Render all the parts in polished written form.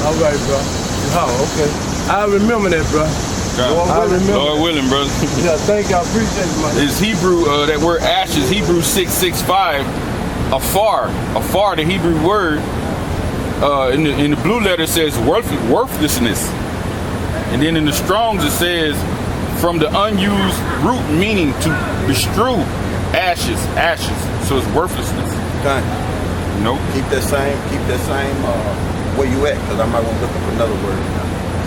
All right, bro. Oh, okay. I remember that, bro. Lord willing, brother. Yeah, thank you. I appreciate it, man. It's Hebrew, that word ashes, Hebrew 665, afar, the Hebrew word, in the blue letter it says worthlessness. And then in the Strong's it says, from the unused root meaning to bestrew, ashes. So it's worthlessness. Okay. Nope. Keep that same where you at, because I might want to look up another word.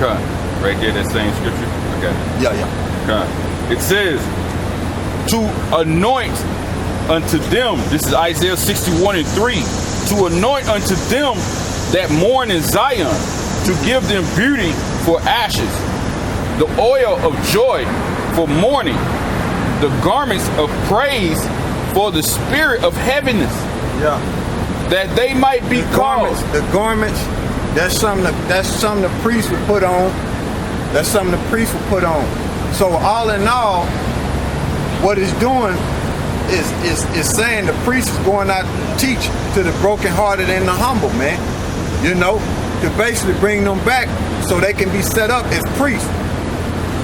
Okay. Right there, that same scripture. Okay. Yeah. Okay. It says, to anoint unto them, this is Isaiah 61:3, to anoint unto them that mourn in Zion, to give them beauty for ashes, the oil of joy for mourning, the garments of praise for the spirit of heaviness. Yeah. That they might be called. The garments, that's something the priest would put on. That's something the priest would put on. So all in all, what it's doing is saying the priest is going out to teach to the brokenhearted and the humble, man. You know, to basically bring them back so they can be set up as priests.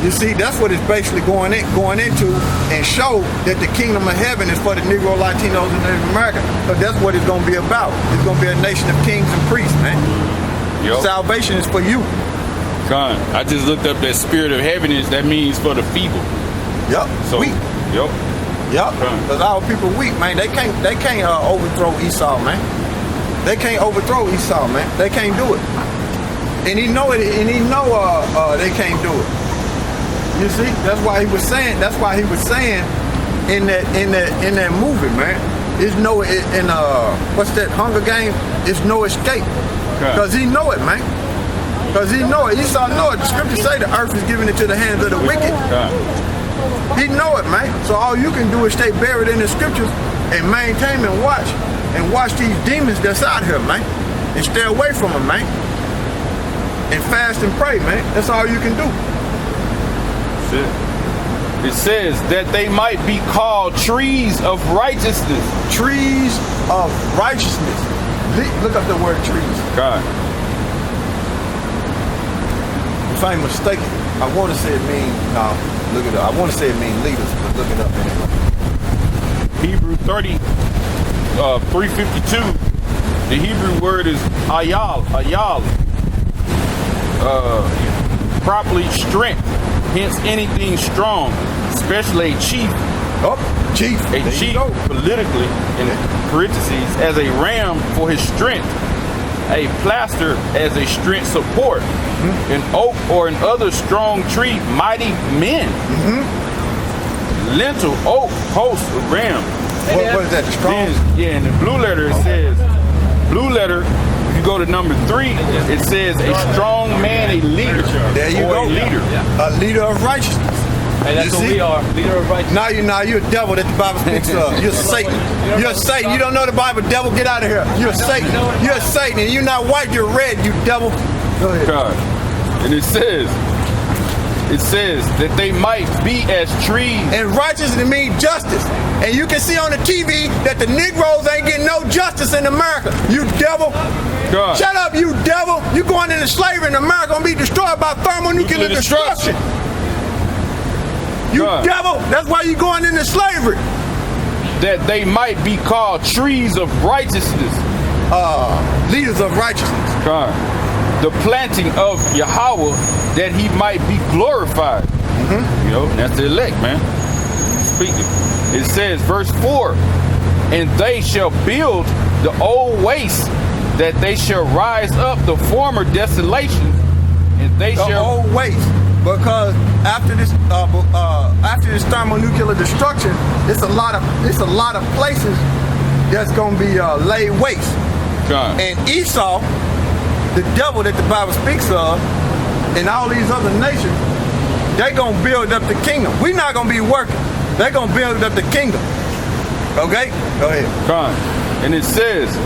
You see, that's what it's basically going into, and show that the kingdom of heaven is for the Negro, Latinos, and Native American. So that's what it's going to be about. It's going to be a nation of kings and priests, man. Yep. Salvation is for you. Con, I just looked up that spirit of heaviness. That means for the feeble. Yep. So, weak. Yep. Because our people weak, man. They can't overthrow Esau, man. They can't overthrow Esau, man. They can't do it. And he know it. And he know they can't do it. You see, that's why he was saying in that movie, man. It's no what's that, Hunger Games? It's no escape. Because he know it, man. Because he know it. Esau know it. The scriptures say the earth is given into the hands of the wicked. He know it, man. So all you can do is stay buried in the scriptures and maintain and watch these demons that's out here, man. And stay away from them, man. And fast and pray, man. That's all you can do. It says that they might be called trees of righteousness. Trees of righteousness. Look up the word trees. God. If I'm mistaken, I want to say it mean, look it up. I want to say it mean leaders, but look it up anyway. Hebrew 352. The Hebrew word is ayal. Properly strength. Hence anything strong, especially a chief. Chief. A chief politically, in parentheses, as a ram for his strength, a plaster as a strength support, an oak or an other strong tree, mighty men. Lentil, oak, post, a ram. What is that, the strong? In the blue letter it says, if you go to number 3, it says a strong man, a leader. There you go. A leader. A leader of righteousness. And that's what we are, leader of righteousness. Now you're a devil that the Bible speaks of. You're Satan. You're Satan. You don't know the Bible, devil. Get out of here. You're Satan. You're Satan. And you're not white, you're red, you devil. Go ahead. God. And it says that they might be as trees. And righteousness means justice. And you can see on the TV that the Negroes ain't getting no justice in America. You devil. God. Shut up, you devil. You going into slavery in America gonna be destroyed by thermonuclear destruction. You God. devil. That's why you going into slavery. That they might be called trees of righteousness. Leaders of righteousness. God. The planting of Yahweh, that he might be glorified. You know, that's the elect, man. Speaking. It says, verse 4, and they shall build the old waste, that they shall rise up the former desolation, and they shall old waste. Because after this thermonuclear destruction, it's a lot of places that's gonna be laid waste. God. And Esau, the devil that the Bible speaks of, and all these other nations, they gonna build up the kingdom. We're not gonna be working. They're gonna build up the kingdom. Okay? Go ahead. God. And it says,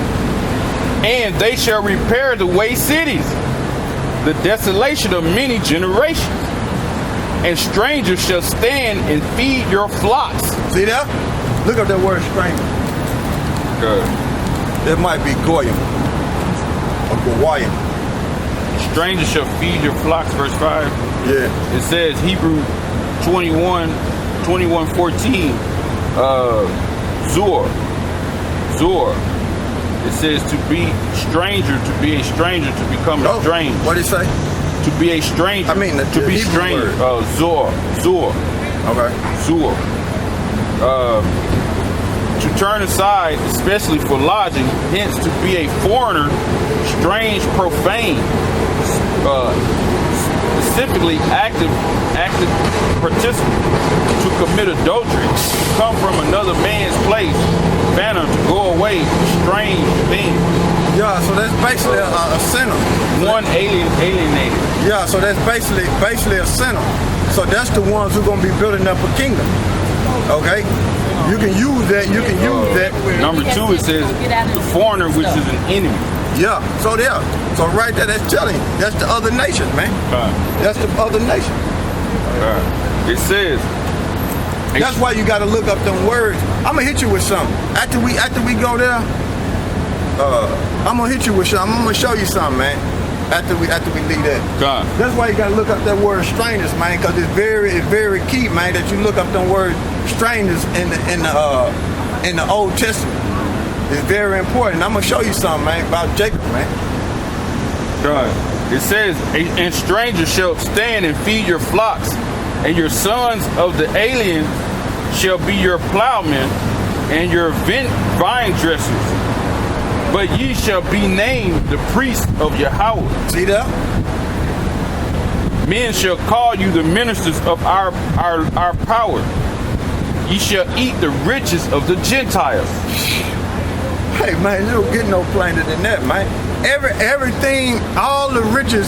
and they shall repair the waste cities, the desolation of many generations, and strangers shall stand and feed your flocks. See that? Look up that word stranger. Good. It might be Goyim or Goyim. stranger shall feed your flocks, verse 5. Yeah. It says, Hebrew 21:14, Zor. It says to be a stranger, to become a stranger. What did it say? To be a stranger. I mean, to be stranger. Zor. Okay. Zor. To turn aside, especially for lodging, hence to be a foreigner, strange, profane, specifically active participant, to commit adultery, to come from another man's place, phantom, to go away, strange thing. Yeah, so that's basically a sinner. One alienated. Yeah, so that's basically a sinner. So that's the ones who are gonna be building up a kingdom. Okay? You can use that. Number 2, it says the foreigner, which is an enemy. Yeah. So right there, that's telling you. That's the other nation, man. That's the other nation. It says. That's why you got to look up them words. I'm gonna hit you with something. After we go there, I'm gonna hit you with something. I'm gonna show you something, man. After we leave that. That's why you gotta look up that word strangers, man, because it's very key, man, that you look up them words strangers in the Old Testament. It's very important. I'm gonna show you something, man, about Jacob, man. It says, and strangers shall stand and feed your flocks, and your sons of the aliens shall be your plowmen and your vine dressers. But ye shall be named the priests of Yahweh. See that? Men shall call you the ministers of our power. Ye shall eat the riches of the Gentiles. Hey man, you don't get no plainer than that, man. Everything, all the riches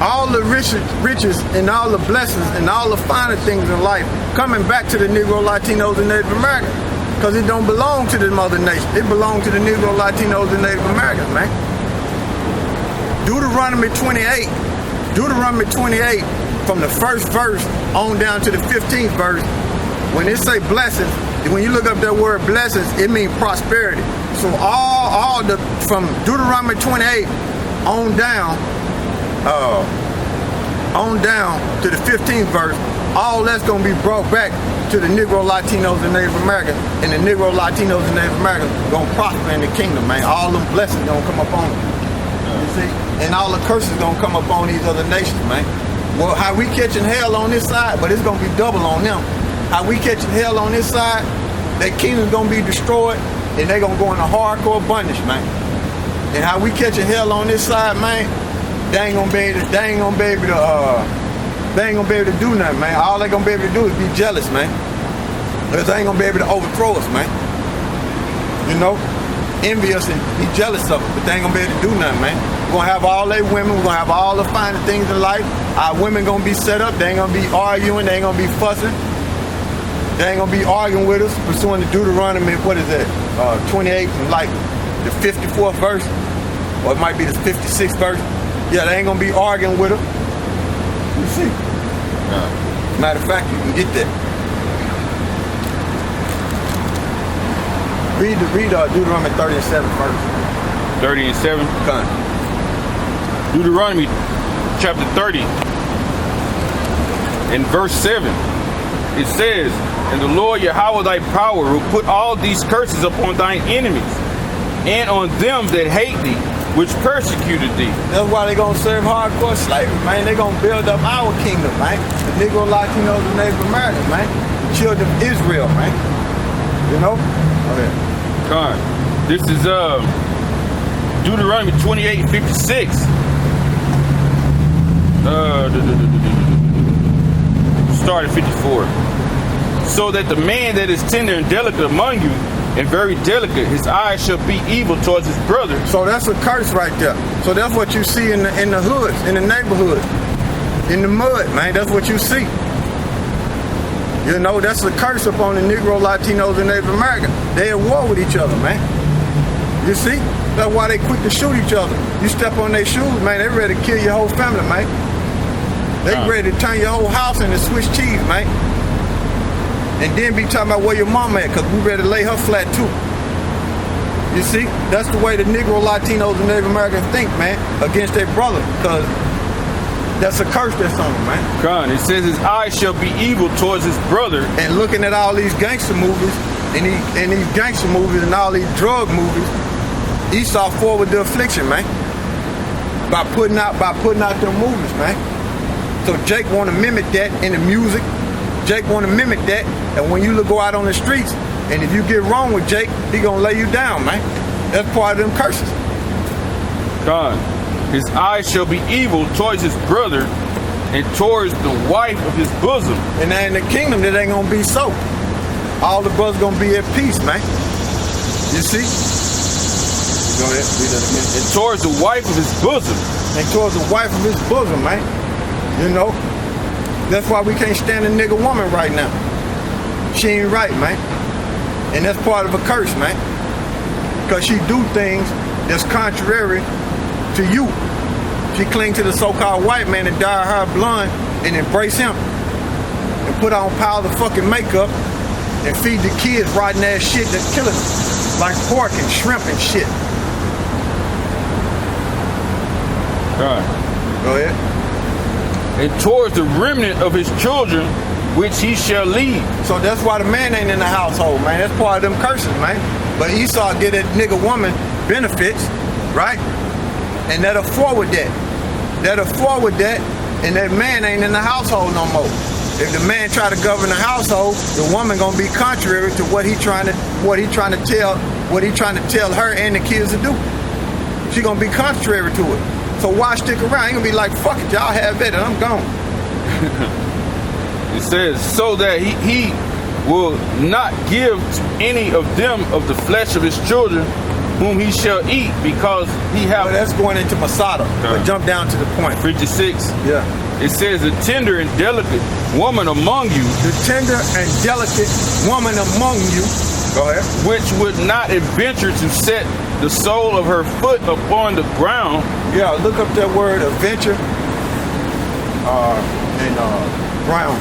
and all the blessings and all the finer things in life coming back to the Negro, Latinos, and Native Americans. Because it don't belong to the mother nation. It belongs to the Negro, Latinos, and Native Americans, man. Deuteronomy 28, from the first verse on down to the 15th verse, when it say blessings, when you look up that word blessings, it means prosperity. So from Deuteronomy 28 on down to the 15th verse, all that's gonna be brought back to the Negro, Latinos, and Native Americans, and the Negro, Latinos, and Native Americans gonna prosper in the kingdom, man. All them blessings gonna come up on them. You see? And all the curses gonna come up on these other nations, man. Well, how we catching hell on this side, but it's gonna be double on them. How we catching hell on this side, their kingdom's gonna be destroyed, and they gonna go into hardcore bondage, man. And how we catching hell on this side, man, they ain't gonna be able to do nothing, man. All they gonna be able to do is be jealous, man. Because they ain't gonna be able to overthrow us, man. You know? Envy us and be jealous of us, but they ain't gonna be able to do nothing, man. We're gonna have all their women, we're gonna have all the finer things in life. Our women gonna be set up, they ain't gonna be arguing, they ain't gonna be fussing. They ain't gonna be arguing with us, pursuing the Deuteronomy, what is that? 28 and like the 54th verse, or it might be the 56th verse. Yeah, they ain't gonna be arguing with us. You see? Matter of fact, you can get that. Read Deuteronomy 30 and 7 first. 30 and 7? Come. Deuteronomy chapter 30 and verse 7. It says, and the Lord Yahweh thy power will put all these curses upon thine enemies, and on them that hate thee, which persecuted thee. That's why they gonna serve hardcore slavery, man. They gonna build up our kingdom, man. The Negro, Latinos, and Native Americans, man. The children of Israel, man. You know? Okay. Con. This is Deuteronomy 28:56. Start at 54. So that the man that is tender and delicate among you, and very delicate, his eyes shall be evil towards his brother. So that's a curse right there. So that's what you see in the hoods, in the neighborhood, in the mud, man. That's what you see. You know, that's a curse upon the Negro, Latinos, and Native Americans. They at war with each other, man. You see? That's why they quick to shoot each other. You step on their shoes, man, they ready to kill your whole family, man. They ready to turn your whole house into Swiss cheese, man. And then be talking about where your mama at, because we ready to lay her flat too. You see, that's the way the Negro, Latinos, and Native Americans think, man, against their brother, because that's a curse that's on him, man. God, it says his eyes shall be evil towards his brother. And looking at all these gangster movies, and these gangster movies and all these drug movies, Esau forward the affliction, man. By putting out them movies, man. So Jake want to mimic that in the music. Jake want to mimic that, and when you go out on the streets, and if you get wrong with Jake, he gonna lay you down, man. That's part of them curses. God, his eyes shall be evil towards his brother and towards the wife of his bosom. And now in the kingdom, that ain't gonna be so. All the brothers gonna be at peace, man. You see? Go ahead, read that again. And towards the wife of his bosom. And towards the wife of his bosom, man. You know? That's why we can't stand a nigga woman right now. She ain't right, man. And that's part of a curse, man. Because she do things that's contrary to you. She cling to the so-called white man and dye her blonde and embrace him. And put on piles of fucking makeup and feed the kids rotten ass shit that's killing them. Like pork and shrimp and shit. God. Go ahead. And towards the remnant of his children, which he shall lead. So that's why the man ain't in the household, man. That's part of them curses, man. But Esau get that nigga woman benefits, right? And that'll forward that. That'll forward that, and that man ain't in the household no more. If the man try to govern the household, the woman gonna be contrary to what he trying to tell her and the kids to do. She gonna be contrary to it. So why stick around? Ain't gonna be like, fuck it, y'all have it, and I'm gone. It says, so that he will not give to any of them of the flesh of his children whom he shall eat, because he have... Well, that's going into Masada, but jump down to the point. 56. Yeah. It says, the tender and delicate woman among you. The tender and delicate woman among you. Go ahead. Which would not adventure to set the sole of her foot upon the ground. Yeah, look up that word adventure and ground.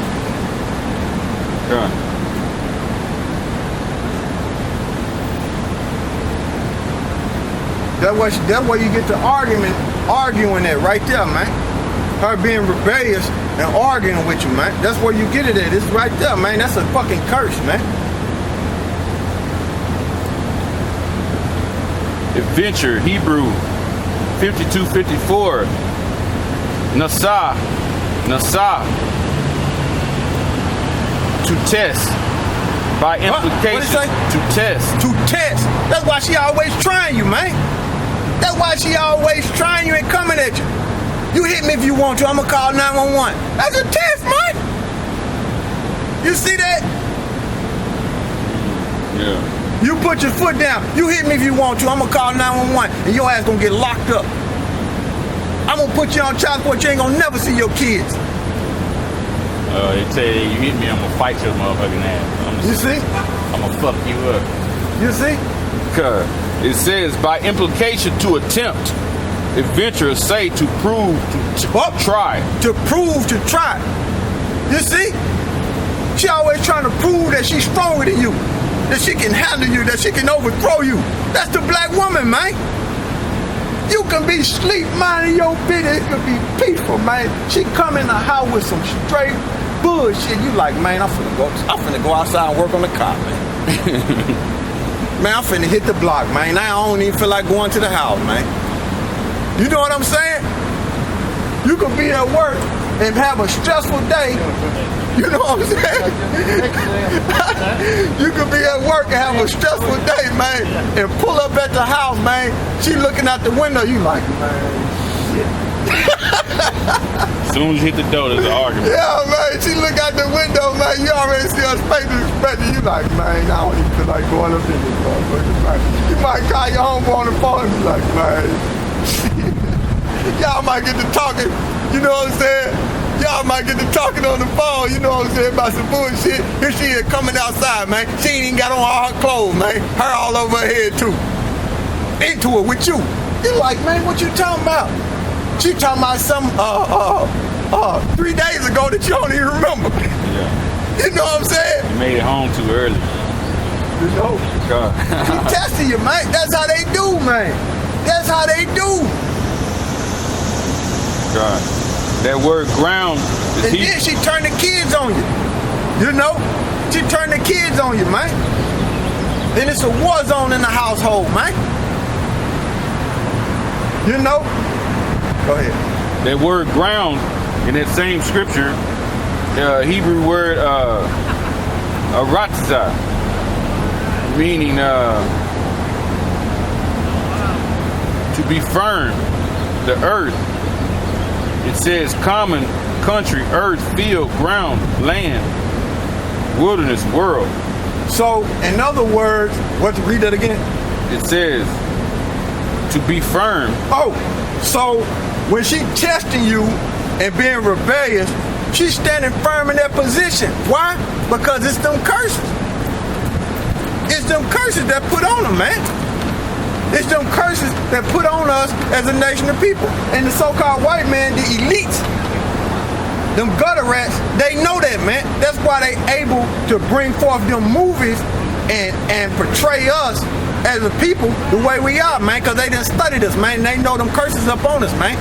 Yeah. That's where you get the arguing it right there, man. Her being rebellious and arguing with you, man. That's where you get it at. It's right there, man. That's a fucking curse, man. Adventure, Hebrew 52:54. Nasa. To test. By implication. What to test. To test. That's why she always trying you, man. That's why she always trying you and coming at you. You hit me if you want to. I'm going to call 911. That's a test, man. You see that? Yeah. You put your foot down. You hit me if you want to. I'm going to call 911. And your ass going to get locked up. I'm going to put you on child support. You ain't going to never see your kids. They tell you hit me, I'm going to fight your motherfucking ass. You see? I'm going to fuck you up. You see? Because it says, by implication, to attempt. Adventure, say, to prove, to try. To prove, to try. You see? She always trying to prove that she's stronger than you. That she can handle you, that she can overthrow you. That's the black woman, man. You can be sleep minding your business. It can be peaceful, man. She come in the house with some straight bullshit. You like, man, I'm finna go outside and work on the car, man. Man, I'm finna hit the block, man. I don't even feel like going to the house, man. You know what I'm saying? You could be at work and have a stressful day. You know what I'm saying? You could be at work and have a stressful day, man, and pull up at the house, man. She looking out the window. You like, man, shit. As soon as you hit the door, there's an argument. Yeah, man. She look out the window, man. You already see her expecting. You like, man, I don't even feel like going up in this motherfucker. You might call your homeboy on the phone and be like, man, y'all might get to talking. You know what I'm saying? Y'all might get to talking on the phone, you know what I'm saying, about some bullshit. Here she is coming outside, man. She ain't even got on all her clothes, man. Her all over her head, too. Into it with you. You like, man, what you talking about? She talking about some 3 days ago that you don't even remember. Yeah. You know what I'm saying? You made it home too early. You know? God. She testing you, man. That's how they do, man. That's how they do. God. That word ground is And then she turned the kids on you. You know? She turned the kids on you, man. Then it's a war zone in the household, man. You know? Go ahead. That word ground in that same scripture, Hebrew word aratza, meaning to be firm, the earth. It says common, country, earth, field, ground, land, wilderness, world. So, in other words, read that again? It says to be firm. Oh, so when she testing you and being rebellious, she's standing firm in that position. Why? Because it's them curses. It's them curses that put on them, man. It's them curses that put on us as a nation of people. And the so-called white man, the elites, them gutter rats, they know that, man. That's why they able to bring forth them movies and portray us as a people the way we are, man, because they didn't study this, man. They know them curses up on us, man.